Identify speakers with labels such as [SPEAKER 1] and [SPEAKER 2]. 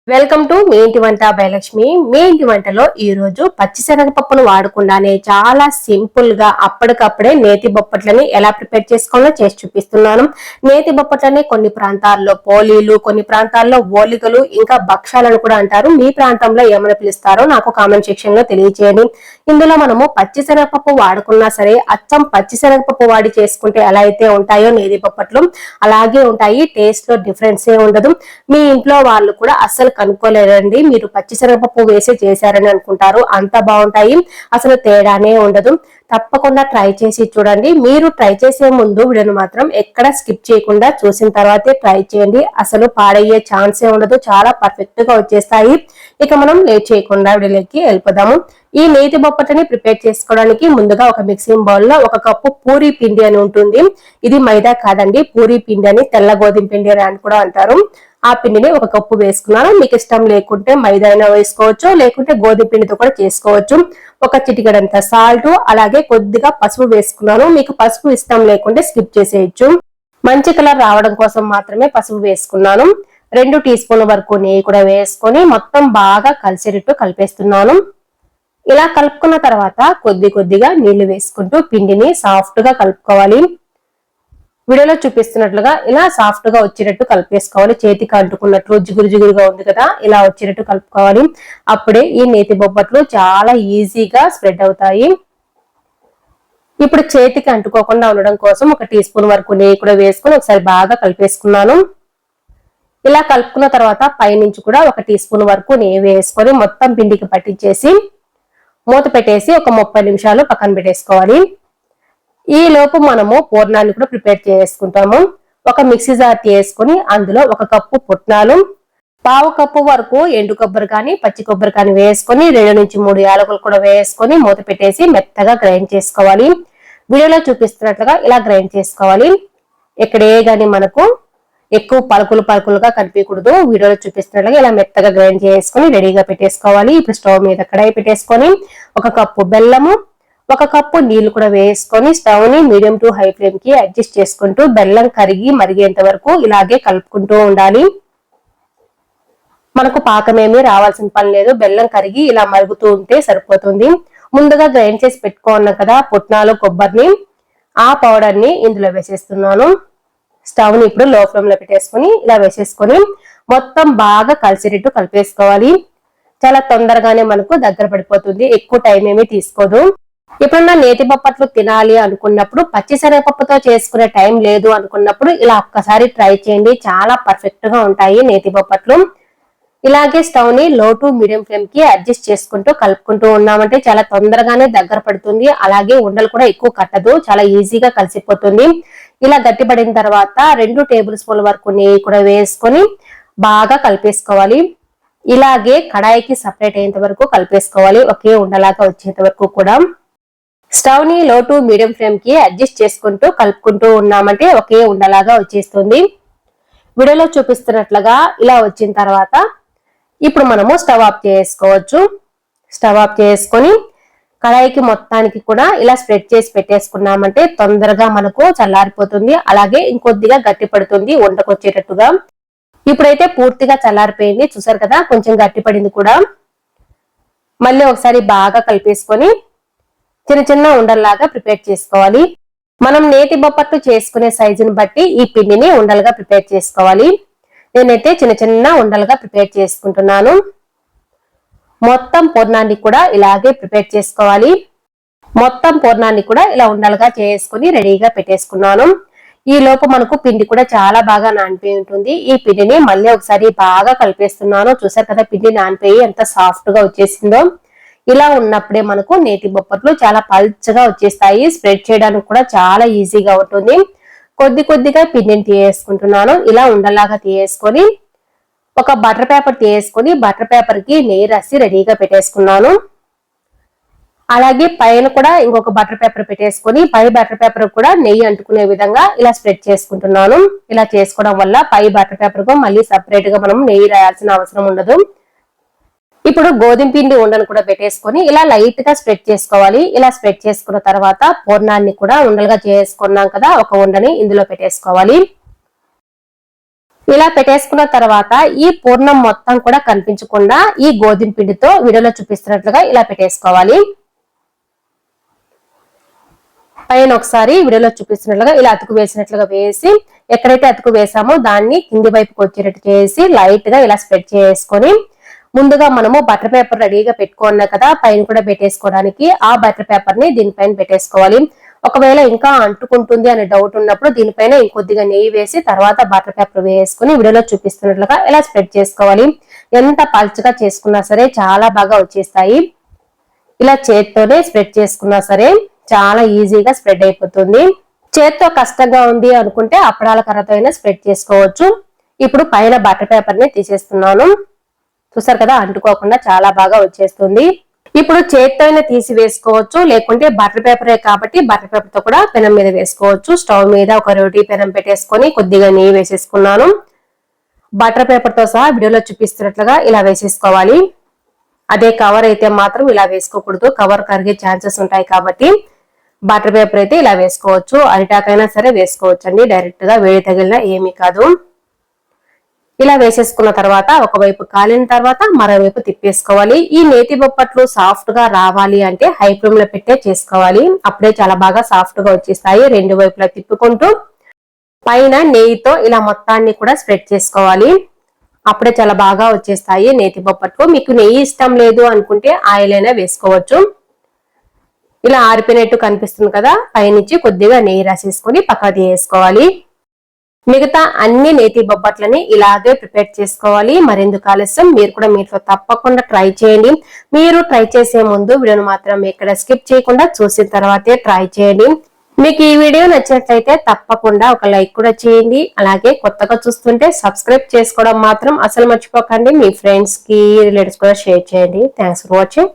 [SPEAKER 1] Welcome to me ఇంటి వంట by Lakshmi. మీ ఇంటి వంటలో ఈ రోజు పచ్చిశనగపప్పును వాడకుండానే చాలా సింపుల్ గా అప్పటికప్పుడే నేతి బొప్పట్లని ఎలా ప్రిపేర్ చేసుకోవాలో చేసి చూపిస్తున్నాను. నేతి బొప్పట్లని కొన్ని ప్రాంతాల్లో పోలీలు, కొన్ని ప్రాంతాల్లో ఓలికలు, ఇంకా భక్షాలను కూడా అంటారు. మీ ప్రాంతంలో ఏమైనా పిలుస్తారో నాకు కామెంట్ సెక్షన్ లో తెలియజేయండి. ఇందులో మనము పచ్చిశనగపప్పు వాడుకున్నా సరే అచ్చం పచ్చిశనగపప్పు వాడి చేసుకుంటే ఎలా అయితే ఉంటాయో నేతి బొప్పట్లు అలాగే ఉంటాయి. టేస్ట్ లో డిఫరెన్స్ ఏ ఉండదు. మీ ఇంట్లో వాళ్ళు కూడా అస్సలు కనుక్కోలేరండి, మీరు పచ్చిశనగపప్పు వేసి చేశారని అనుకుంటారు. అంత బాగుంటాయి, అసలు తేడానే ఉండదు. తప్పకుండా ట్రై చేసి చూడండి. మీరు ట్రై చేసే ముందు వీడియోను మాత్రం ఎక్కడ స్కిప్ చేయకుండా చూసిన తర్వాతే ట్రై చేయండి. అసలు పాడయ్యే ఛాన్సే ఉండదు, చాలా పర్ఫెక్ట్ గా వచ్చేస్తాయి. ఇక మనం లేట్ చేయకుండా వీడియోలోకి వెళ్ళిపోదాము. ఈ నేతి బొప్పట్లని ప్రిపేర్ చేసుకోవడానికి ముందుగా ఒక మిక్సింగ్ బౌల్ లో 1 కప్పు పూరీ పిండి అని ఉంటుంది. ఇది మైదా కాదండి, పూరీ పిండి అని, తెల్ల గోధుమ పిండి అని కూడా అంటారు. ఆ పిండిని 1 కప్పు వేసుకున్నాను. మీకు ఇష్టం లేకుంటే మైదా అయినా వేసుకోవచ్చు, లేకుంటే గోధుమ పిండితో కూడా చేసుకోవచ్చు. ఒక చిటికెడంత సాల్ట్, అలాగే కొద్దిగా పసుపు వేసుకున్నాను. మీకు పసుపు ఇష్టం లేకుంటే స్కిప్ చేసేయచ్చు. మంచి కలర్ రావడం కోసం మాత్రమే పసుపు వేసుకున్నాను. 2 టీ స్పూన్ల వరకు నెయ్యి కూడా వేసుకొని మొత్తం బాగా కలిసేటట్టు కలిపేస్తున్నాను. ఇలా కలుపుకున్న తర్వాత కొద్దిగా నీళ్లు వేసుకుంటూ పిండిని సాఫ్ట్ గా కలుపుకోవాలి. వీడియోలో చూపిస్తున్నట్లుగా ఇలా సాఫ్ట్ గా వచ్చేటట్టు కలిపేసుకోవాలి. చేతికి అంటుకున్నట్లు జిగురుగా ఉంది కదా, ఇలా వచ్చేటట్టు కలుపుకోవాలి. అప్పుడే ఈ నేతి బొబ్బట్లు చాలా ఈజీగా స్ప్రెడ్ అవుతాయి. ఇప్పుడు చేతికి అంటుకోకుండా ఉండడం కోసం 1 టీ స్పూన్ వరకు నెయ్యి కూడా వేసుకొని ఒకసారి బాగా కలిపేసుకున్నాను. ఇలా కలుపుకున్న తర్వాత పైనుంచి కూడా 1 టీ స్పూన్ వరకు నెయ్యి వేసుకొని మొత్తం పిండికి పట్టించేసి మూత పెట్టేసి ఒక 30 నిమిషాలు పక్కన పెట్టేసుకోవాలి. ఈ లోపు మనము పూర్ణాన్ని కూడా ప్రిపేర్ చేసుకుంటాము. ఒక మిక్సీ జార్ తీసుకొని అందులో 1 కప్పు పుట్నాలు, 1/2 కప్పు వరకు ఎండు కొబ్బరి కానీ పచ్చి కొబ్బరి కానీ వేసుకొని 2 నుంచి 3 యాలకులు కూడా వేసుకొని మూత పెట్టేసి మెత్తగా గ్రైండ్ చేసుకోవాలి. వీడియోలో చూపిస్తున్నట్లుగా ఇలా గ్రైండ్ చేసుకోవాలి. ఇక్కడే గాని మనకు ఎక్కువ పలుకులుగా కనిపించకూడదు. వీడియోలో చూపిస్తున్నట్లుగా ఇలా మెత్తగా గ్రైండ్ చేసుకొని రెడీగా పెట్టేసుకోవాలి. ఇప్పుడు స్టవ్ మీద కడాయి పెట్టేసుకొని 1 కప్పు బెల్లము, 1 కప్పు నీళ్లు కూడా వేసుకొని స్టవ్ ని మీడియం టు హై ఫ్లేమ్ కి అడ్జస్ట్ చేసుకుంటూ బెల్లం కరిగి మరిగేంత వరకు ఇలాగే కలుపుకుంటూ ఉండాలి. మనకు పాకమేమీ రావాల్సిన పని లేదు, బెల్లం కరిగి ఇలా మరుగుతూ ఉంటే సరిపోతుంది. ముందుగా గ్రైండ్ చేసి పెట్టుకున్నాం కదా పుట్నాలు, కొబ్బరిని, ఆ పౌడర్ ని ఇందులో వేసేస్తున్నాను. స్టవ్ ని ఇప్పుడు లో ఫ్లేమ్ లో పెట్టేసుకొని ఇలా వేసేసుకొని మొత్తం బాగా కలిసేటట్టు కలిపేసుకోవాలి. చాలా తొందరగానే మనకు దగ్గర పడిపోతుంది, ఎక్కువ టైం ఏమీ తీసుకోదు. ఎప్పుడన్నా నేతి బొప్పట్లు తినాలి అనుకున్నప్పుడు, పచ్చిశనగపప్పుతో చేసుకునే టైం లేదు అనుకున్నప్పుడు ఇలా ఒక్కసారి ట్రై చేయండి, చాలా పర్ఫెక్ట్ గా ఉంటాయి నేతి బొప్పట్లు. ఇలాగే స్టవ్ ని లో టు మీడియం ఫ్లేమ్ కి అడ్జస్ట్ చేసుకుంటూ కలుపుకుంటూ ఉన్నామంటే చాలా తొందరగానే దగ్గర పడుతుంది. అలాగే ఉండలు కూడా ఎక్కువ కట్టదు, చాలా ఈజీగా కలిసిపోతుంది. ఇలా గట్టిపడిన తర్వాత 2 టేబుల్ స్పూన్ల వరకు నెయ్యి కూడా వేసుకొని బాగా కలిపేసుకోవాలి. ఇలాగే కడాయికి సపరేట్ అయ్యేంత వరకు కలిపేసుకోవాలి, ఒకే ఉండలాగా వచ్చేంత వరకు కూడా. స్టవ్ ని లో టు మీడియం ఫ్లేమ్ కి అడ్జస్ట్ చేసుకుంటూ కలుపుకుంటూ ఉన్నామంటే ఒకే ఉండలాగా వచ్చేస్తుంది. వీడియోలో చూపిస్తున్నట్లుగా ఇలా వచ్చిన తర్వాత ఇప్పుడు మనము స్టవ్ ఆఫ్ చేసుకోవచ్చు. స్టవ్ ఆఫ్ చేసుకొని కడాయికి మొత్తానికి కూడా ఇలా స్ప్రెడ్ చేసి పెట్టేసుకున్నామంటే తొందరగా మనకు చల్లారిపోతుంది. అలాగే ఇంకొద్దిగా గట్టి పడుతుంది వంటకొచ్చేటట్టుగా. ఇప్పుడైతే పూర్తిగా చల్లారిపోయింది, చూసారు కదా, కొంచెం గట్టి పడింది కూడా. మళ్ళీ ఒకసారి బాగా కలిపేసుకొని చిన్న ఉండల్లాగా ప్రిపేర్ చేసుకోవాలి. మనం నేతి బొప్పట్లు చేసుకునే సైజుని బట్టి ఈ పిండిని ఉండలుగా ప్రిపేర్ చేసుకోవాలి. నేనైతే చిన్న ఉండలుగా ప్రిపేర్ చేసుకుంటున్నాను. మొత్తం పూర్ణాన్ని కూడా ఇలాగే ప్రిపేర్ చేసుకోవాలి. మొత్తం పూర్ణాన్ని కూడా ఇలా ఉండలుగా చేసుకుని రెడీగా పెట్టేసుకున్నాను. ఈ లోపు మనకు పిండి కూడా చాలా బాగా నానిపోయి ఉంటుంది. ఈ పిండిని మళ్ళీ ఒకసారి బాగా కలిపేస్తున్నాను. చూసారు కదా, పిండి నానిపోయి ఎంత సాఫ్ట్ గా వచ్చేసిందో. ఇలా ఉన్నప్పుడే మనకు నేతి బొప్పట్లు చాలా పల్చగా వచ్చేస్తాయి. స్ప్రెడ్ చేయడానికి కూడా చాలా ఈజీగా ఉంటుంది. కొద్దిగా పిండిని తీసేసుకుంటున్నాను. ఇలా ఉండలాగా తీసేసుకొని ఒక బటర్ పేపర్ తీసుకొని బటర్ పేపర్ కి నెయ్యి రాసి రెడీగా పెట్టేసుకున్నాను. అలాగే పైన కూడా ఇంకొక బటర్ పేపర్ పెట్టేసుకొని పై బటర్ పేపర్ కూడా నెయ్యి అంటుకునే విధంగా ఇలా స్ప్రెడ్ చేసుకుంటున్నాను. ఇలా చేసుకోవడం వల్ల పై బటర్ పేపర్ కు మళ్ళీ సపరేట్ గా మనం నెయ్యి రాయాల్సిన అవసరం ఉండదు. ఇప్పుడు గోధుమ పిండి ఉండను కూడా పెట్టేసుకొని ఇలా లైట్ గా స్ప్రెడ్ చేసుకోవాలి. ఇలా స్ప్రెడ్ చేసుకున్న తర్వాత పూర్ణాన్ని కూడా ఉండలుగా చేసుకున్నాం కదా, ఒక ఉండని ఇందులో పెట్టేసుకోవాలి. ఇలా పెట్టేసుకున్న తర్వాత ఈ పూర్ణం మొత్తం కూడా కనిపించకుండా ఈ గోధుమ పిండితో వీడియోలో చూపిస్తున్నట్లుగా ఇలా పెట్టేసుకోవాలి. పైన ఒకసారి వీడియోలో చూపిస్తున్నట్లుగా ఇలా అతుకు వేసినట్లుగా వేసి ఎక్కడైతే అతుకు వేసామో దాన్ని కింది వైపుకి వచ్చేటట్టు చేసి లైట్ గా ఇలా స్ప్రెడ్ చేసుకొని ముందుగా మనము బటర్ పేపర్ రెడీగా పెట్టుకున్నాం కదా పైన కూడా పెట్టేసుకోవడానికి ఆ బటర్ పేపర్ ని దీనిపైన పెట్టేసుకోవాలి. ఒకవేళ ఇంకా అంటుకుంటుంది అనే డౌట్ ఉన్నప్పుడు దీనిపైన ఇంకొద్దిగా నెయ్యి వేసి తర్వాత బటర్ పేపర్ వేసుకుని వీడియోలో చూపిస్తున్నట్లుగా ఇలా స్ప్రెడ్ చేసుకోవాలి. ఎంత పల్చగా చేసుకున్నా సరే చాలా బాగా వచ్చేస్తాయి. ఇలా చేత్తోనే స్ప్రెడ్ చేసుకున్నా సరే చాలా ఈజీగా స్ప్రెడ్ అయిపోతుంది. చేత్తో కష్టంగా ఉంది అనుకుంటే అప్పడాల కర్రతో అయినా స్ప్రెడ్ చేసుకోవచ్చు. ఇప్పుడు పైన బటర్ పేపర్ ని తీసేస్తున్నాను. చూసారు కదా అంటుకోకుండా చాలా బాగా వచ్చేస్తుంది. ఇప్పుడు చేత్తో అయినా తీసి వేసుకోవచ్చు, లేకుంటే బటర్ పేపరే కాబట్టి బటర్ పేపర్ తో కూడా పెనం మీద వేసుకోవచ్చు. స్టవ్ మీద ఒక రోటీ పెనం పెట్టేసుకొని కొద్దిగా నెయ్యి వేసేసుకున్నాను. బటర్ పేపర్ తో సహా వీడియోలో చూపిస్తున్నట్లుగా ఇలా వేసేసుకోవాలి. అదే కవర్ అయితే మాత్రం ఇలా వేసుకోకూడదు, కవర్ కరిగే ఛాన్సెస్ ఉంటాయి కాబట్టి బటర్ పేపర్ అయితే ఇలా వేసుకోవచ్చు. అరిటాకైనా సరే వేసుకోవచ్చు అండి, డైరెక్ట్ గా వేడి తగిలినా ఏమీ కాదు. ఇలా వేసేసుకున్న తర్వాత ఒకవైపు కాలిన తర్వాత మరోవైపు తిప్పేసుకోవాలి. ఈ నేతి బొప్పట్లు సాఫ్ట్ గా రావాలి అంటే హై ఫ్లేమ్ లో పెట్టే చేసుకోవాలి. అప్పుడే చాలా బాగా సాఫ్ట్ గా వచ్చేస్తాయి. రెండు వైపులా తిప్పుకుంటూ పైన నెయ్యితో ఇలా మొత్తాన్ని కూడా స్ప్రెడ్ చేసుకోవాలి. అప్పుడే చాలా బాగా వచ్చేస్తాయి నేతి బొప్పట్లు. మీకు నెయ్యి ఇష్టం లేదు అనుకుంటే ఆయిల్ అయినా వేసుకోవచ్చు. ఇలా ఆరిపోయినట్టు కనిపిస్తుంది కదా, పైనుంచి కొద్దిగా నెయ్యి రాసేసుకొని పక్కన తీసుకోవాలి. మిగతా అన్ని నేతి బొబ్బట్లని ఇలాగే ప్రిపేర్ చేసుకోవాలి. మరెందుకు ఆలస్యం, మీరు కూడా మీతో తప్పకుండా ట్రై చేయండి. మీరు ట్రై చేసే ముందు వీడియోను మాత్రం ఇక్కడ స్కిప్ చేయకుండా చూసిన తర్వాతే ట్రై చేయండి. మీకు ఈ వీడియో నచ్చినట్లయితే తప్పకుండా ఒక లైక్ కూడా చేయండి. అలాగే కొత్తగా చూస్తుంటే సబ్స్క్రైబ్ చేసుకోవడం మాత్రం అసలు మర్చిపోకండి. మీ ఫ్రెండ్స్ కి రిలేటివ్స్ కూడా షేర్ చేయండి. Thanks for watching.